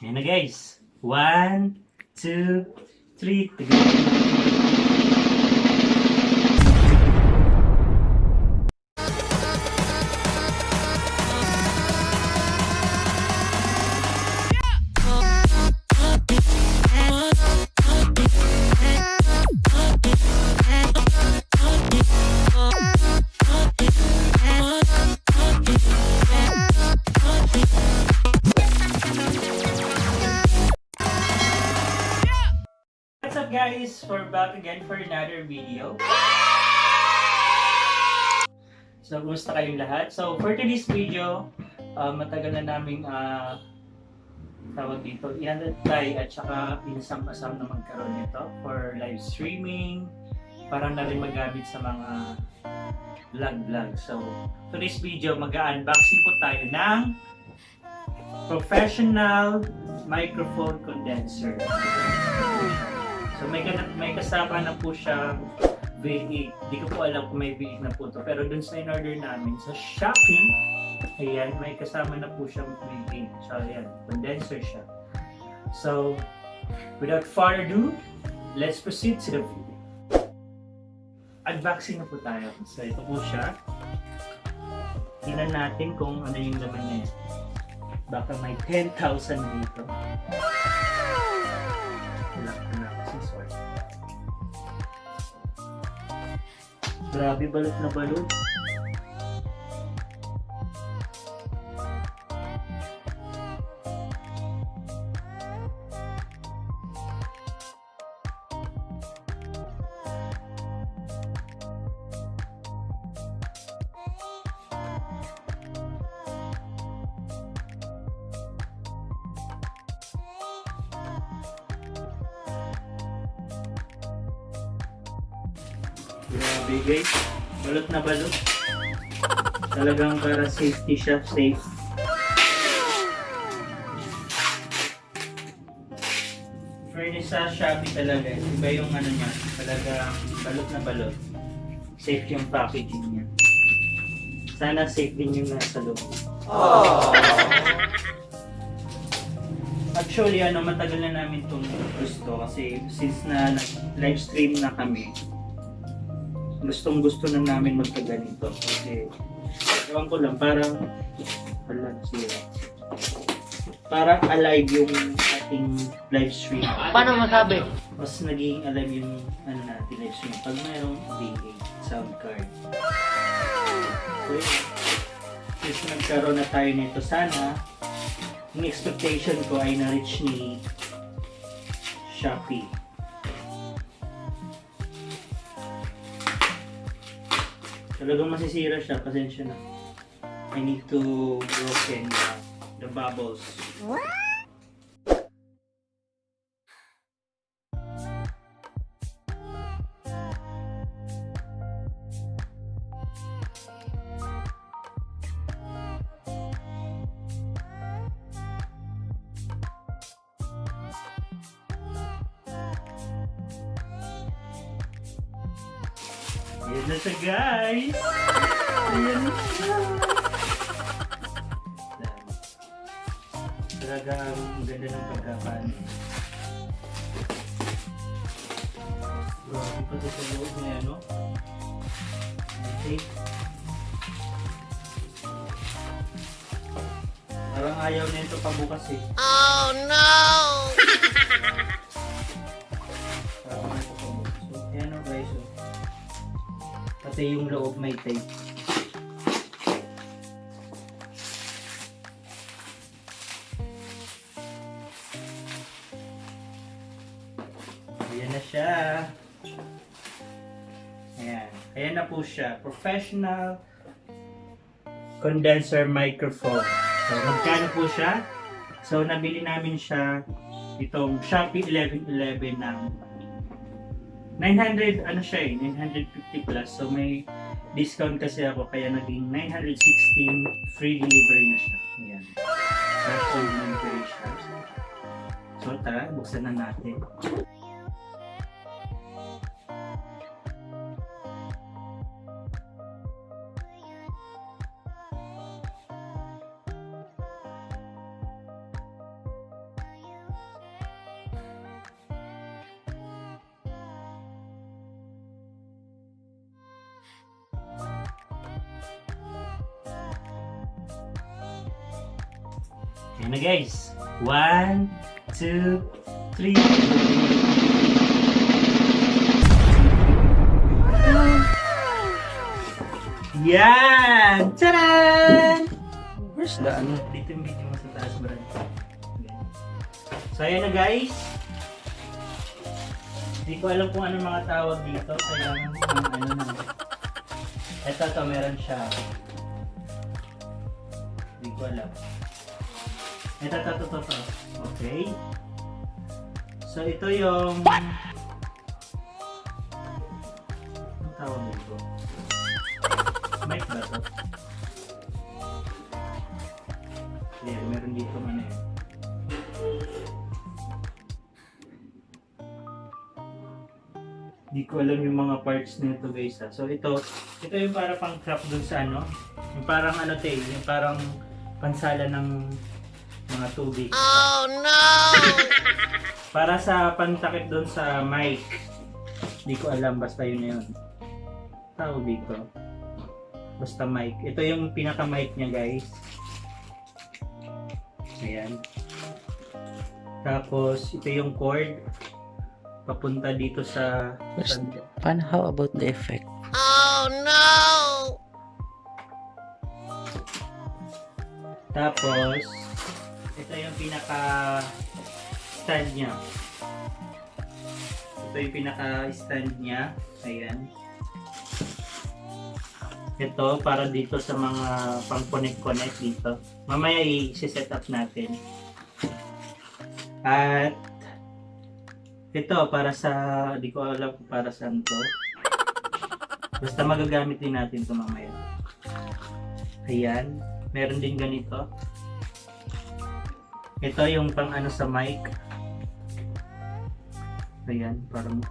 Ayan na guys. 1, 2, 3. What's up guys? We're back again for another video. So, kumusta kayong lahat? So, for today's video, matagal na naming tawag dito, i-try at saka inasam-asam na magkaroon nito for live streaming, para na rin magamit sa mga vlog. So, today's video, mag-unboxing po tayo ng professional microphone condenser. So may kasama na po siya V8. Hindi ko po alam kung may V8 na po to. Pero dun sa in-order namin sa Shopee, ayan, may kasama na po siyang V8. So ayan, condenser siya. So, without further ado, let's proceed to the video. Unboxing na po tayo. So ito po siya. Tingnan natin kung ano yung laman niya. Baka may 10,000 dito. Grabe, balot na balot. Grabe guys, balot na balot. Talagang para safety siya, safe. Furnish sa Shopee talaga, iba yung ano niya, talagang balot na balot. Safe yung packaging niya. Sana safe din yung nasa loob. Actually, matagal na namin itong gusto kasi since na live stream na kami, gustong-gusto na namin magkaganito kasi ewan ko lang, parang alive yung ating live stream. Paano masabi? Mas naging alive yung natin live stream pag mayroong V8 sound card. So yun, since nagkaroon na tayo nito, sana yung expectation ko ay na-reach ni Shopee. Talagang masisira siya, pasensya na. I need to broken the bubbles. What? Ayan na siya guys! Ayan na siya! Talagang ganda ng pagkakaan. Grabe pa ito sa loob niya, no? Okay. Parang ayaw na ito pabukas eh. Oh no! Parang ayaw ito pabukas. So, ayan o guys. So, pati yung loob may tape. Ayan na siya. Ayan. Ayan na po siya. Professional condenser microphone. So, magkano po siya? So, nabili namin siya itong Shopee 1111 ng 900, ano siya eh, 950 plus. So, may discount kasi ako, kaya naging 916, free delivery na siya. Ayan. Cash on delivery siya. So, tara, buksan na natin. Yan na guys. 1, 2, 3. Yan! Tcharan! Where's the ano? Dito yung video mo sa taas, Brad. So, ayan na guys. Hindi ko alam kung ano mga tawag dito. Kailangan ng ano na. Ito, meron siya. Hindi ko alam. Ito. Okay. So, ito yung... Anong tawag dito? Mic ba ito? Yeah, meron dito ano yun. Hindi ko alam yung mga parts nito guys ha. So, ito yung para pang crop dun sa ano. Yung parang ano tayo, yung parang pansala ng mga tubig. Oh no! Para sa pantakip doon sa mic. Hindi ko alam, basta yun na yun. Tawag dito. Basta mic. Ito yung pinaka-mic niya guys. Ayan. Tapos ito yung cord. Papunta dito sa... Paano, how about the effect? Oh no! Tapos ito yung pinaka-stand niya. Ito yung pinaka-stand niya. Ayan. Ito para dito sa mga pang-connect dito. Mamaya i-set up natin. At ito para sa, di ko alam kung para saan to. Basta magagamit din natin ito mamaya. Ayan. Meron din ganito. Ito yung pang ano sa mic. Ayan, parang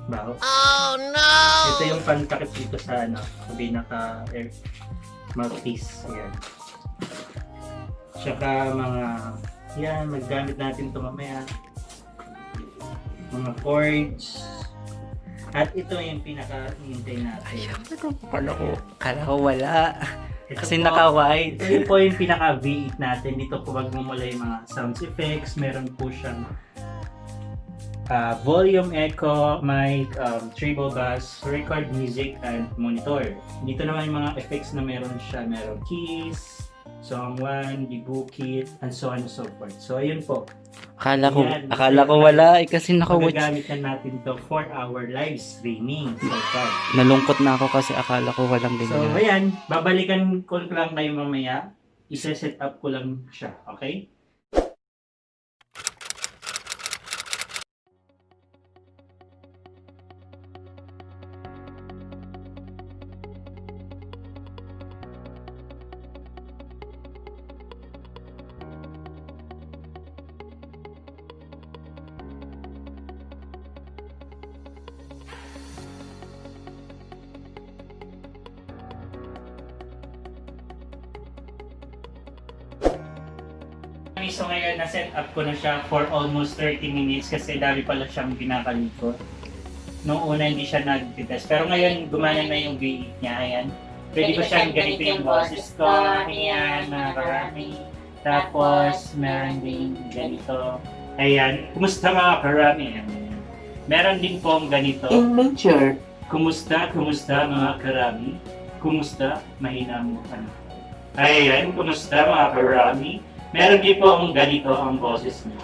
baho. Oh no! Ito yung pantakip dito sa ano, sa pinaka air mouthpiece. Ayan. Tsaka mga, yan, maggamit natin ito mamaya. Mga cords. At ito yung pinaka-hintay natin. Kala ko wala. Ito Kasi po, naka-wide. Ito po yung pinaka-V8 natin. Dito po magmumula yung mga sound effects. Meron po siyang volume echo, mic, treble bass, record music, and monitor. Dito naman yung mga effects na meron siya. Meron keys, song 1, debug kit, and so on and so forth. So, ayun po. Akala Yan. ko wala eh, kasi naka-watch. Magagamitan natin to for our live streaming. So, Nalungkot na ako kasi akala ko walang so ganyan. ayan. Babalikan ko lang kayo mamaya. Isa-set up ko lang siya. Okay? So ngayon, na-set up ko na siya for almost 30 minutes kasi dami pala siyang pinakalikot. Noong una hindi siya nag-test. Pero ngayon, gumana na yung V8 niya. Ayan. Pwede ko siyang ganito yung boses ko. Ayan, mga KaRammy. Tapos, meron din ganito. Ayan. Kumusta mga KaRammy? Ayan. Meron din pong ganito. In nature. Kumusta mga KaRammy? Kumusta? Mahina mo ka na. Ayan. Kumusta mga KaRammy? Meron din po ang ganito ang boses niya.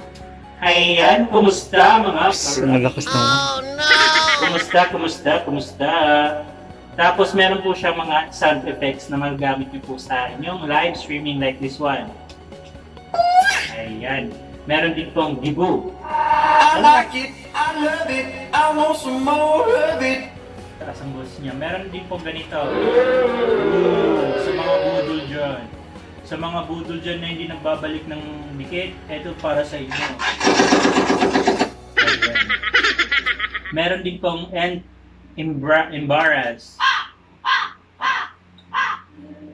Ayan, kumusta mga KaRammy? Oh no! Kumusta? Tapos meron po siya mga sound effects na magagamit niyo po sa inyong live streaming like this one. Ayan. Meron din pong debug. I like it, I love it, I want some more of it. Taas ang boses niya. Meron din pong ganito. Sa mga budol dyan. Sa mga budol dyan na hindi nagbabalik ng dikit, ito para sa inyo. Ayan. Meron din pong embarrass.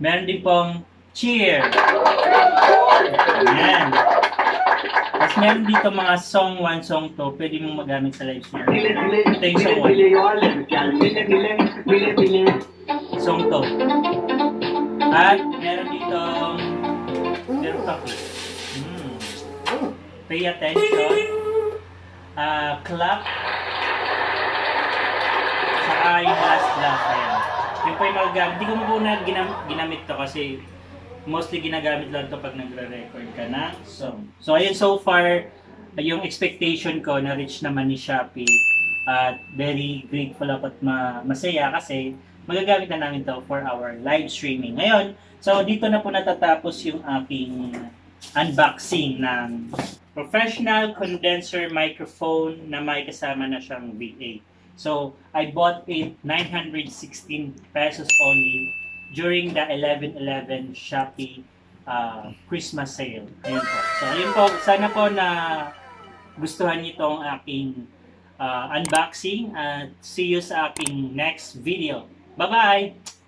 Meron din pong cheer. Ayan. Tapos meron dito mga song 1, song 2. Pwede mong magamit sa live stream. Ito yung song 1. Song 2. At meron dito, meron pa po. pay attention, clap, saka yung last laugh. Ayan. Yung pa yung mga gamit. Hindi ko muna ginamit to kasi mostly ginagamit lang to pag nagre-record ka na song. So ayun, so far, yung expectation ko na-reach naman ni Shopee. At very grateful ako at masaya kasi magagamit na namin to for our live streaming. Ngayon, so dito na po natatapos yung aking unboxing ng professional condenser microphone na may kasama na siyang V8. So, I bought it 916 pesos only during the 11/11 Shopee Christmas sale. Ayun po. So, ayun po. Sana po na gustuhan niyo itong aking unboxing at see you sa aking next video. Bye-bye!